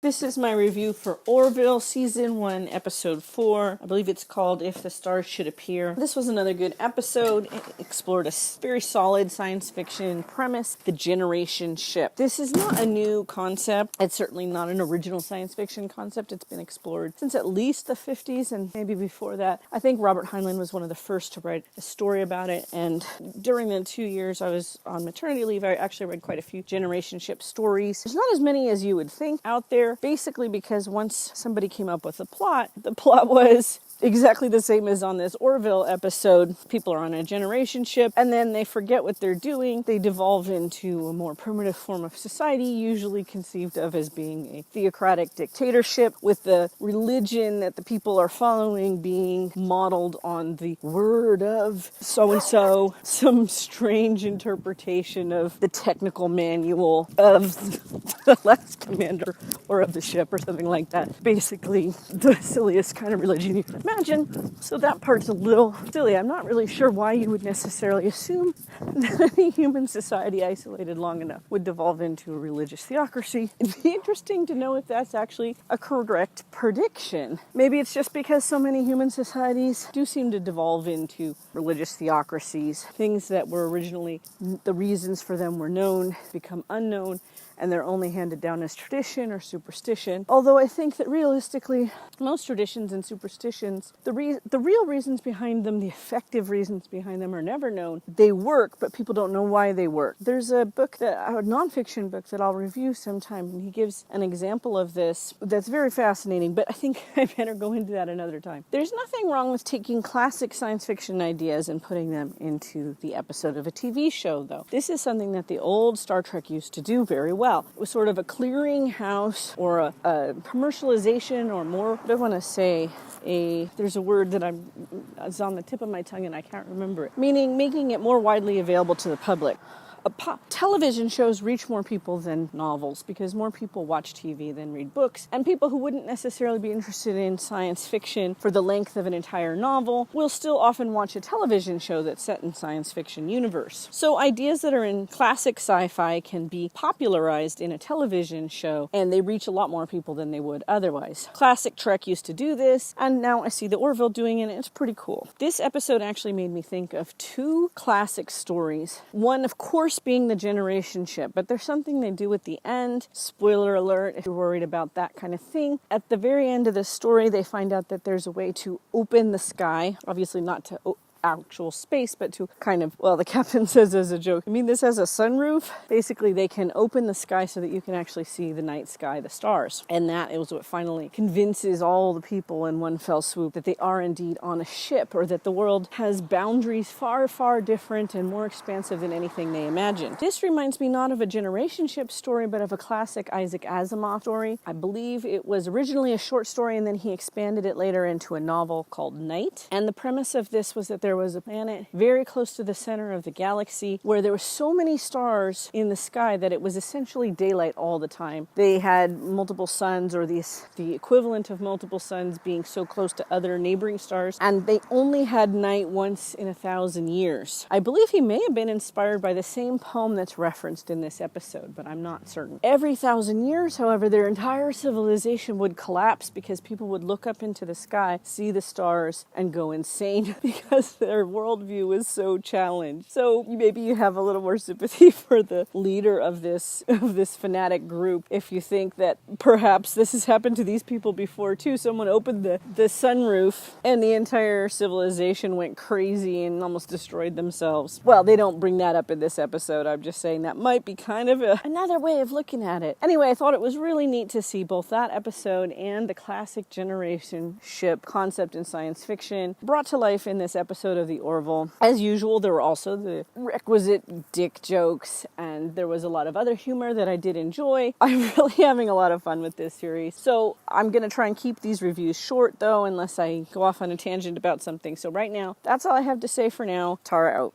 This is my review for Orville, Season 1, Episode 4. I believe it's called If the Stars Should Appear. This was another good episode. It explored a very solid science fiction premise, the generation ship. This is not a new concept. It's certainly not an original science fiction concept. It's been explored since at least the 50s and maybe before that. I think Robert Heinlein was one of the first to write a story about it. And during the 2 years I was on maternity leave, I actually read quite a few generation ship stories. There's not as many as you would think out there. Basically because once somebody came up with the plot was exactly the same as on this Orville episode. People are on a generation ship and then they forget what they're doing. They devolve into a more primitive form of society, usually conceived of as being a theocratic dictatorship, with the religion that the people are following being modeled on the word of so-and-so, some strange interpretation of the technical manual of the last commander or of the ship or something like that. Basically, the silliest kind of religion you can imagine. So that part's a little silly. I'm not really sure why you would necessarily assume that any human society isolated long enough would devolve into a religious theocracy. It'd be interesting to know if that's actually a correct prediction. Maybe it's just because so many human societies do seem to devolve into religious theocracies. Things that were originally, the reasons for them were known, become unknown, and they're only handed down as tradition or superstition. Although I think that realistically, most traditions and superstitions, the real reasons behind them, the effective reasons behind them are never known. They work, but people don't know why they work. There's a nonfiction book that I'll review sometime, and he gives an example of this that's very fascinating, but I think I better go into that another time. There's nothing wrong with taking classic science fiction ideas and putting them into the episode of a TV show, though. This is something that the old Star Trek used to do very well. It was sort of a clearinghouse or a commercialization, or more, what do I want to say? There's a word that it's on the tip of my tongue and I can't remember it. Meaning making it more widely available to the public. Television shows reach more people than novels because more people watch TV than read books, and people who wouldn't necessarily be interested in science fiction for the length of an entire novel will still often watch a television show that's set in science fiction universe. So ideas that are in classic sci-fi can be popularized in a television show, and they reach a lot more people than they would otherwise. Classic Trek used to do this, and now I see the Orville doing it, and it's pretty cool. This episode actually made me think of two classic stories. One, of course, being the generation ship, but there's something they do at the end. Spoiler alert if you're worried about that kind of thing. At the very end of the story, they find out that there's a way to open the sky, obviously not to actual space, but to kind of, well, the captain says as a joke, I mean, this has a sunroof. Basically, they can open the sky so that you can actually see the night sky, the stars. And that is what finally convinces all the people in one fell swoop that they are indeed on a ship, or that the world has boundaries far, far different and more expansive than anything they imagined. This reminds me not of a generation ship story, but of a classic Isaac Asimov story. I believe it was originally a short story, and then he expanded it later into a novel called Night. And the premise of this was that there was a planet very close to the center of the galaxy where there were so many stars in the sky that it was essentially daylight all the time. They had multiple suns, or the equivalent of multiple suns, being so close to other neighboring stars, and they only had night once in 1,000 years. I believe he may have been inspired by the same poem that's referenced in this episode, but I'm not certain. Every 1,000 years, however, their entire civilization would collapse because people would look up into the sky, see the stars, and go insane because their worldview is so challenged. So maybe you have a little more sympathy for the leader of this fanatic group if you think that perhaps this has happened to these people before too. Someone opened the sunroof and the entire civilization went crazy and almost destroyed themselves. Well, they don't bring that up in this episode. I'm just saying that might be kind of another way of looking at it. Anyway, I thought it was really neat to see both that episode and the classic generation ship concept in science fiction brought to life in this episode of the Orville. As usual, there were also the requisite dick jokes, and there was a lot of other humor that I did enjoy. I'm really having a lot of fun with this series. So I'm going to try and keep these reviews short, though, unless I go off on a tangent about something. So right now, that's all I have to say for now. Tara out.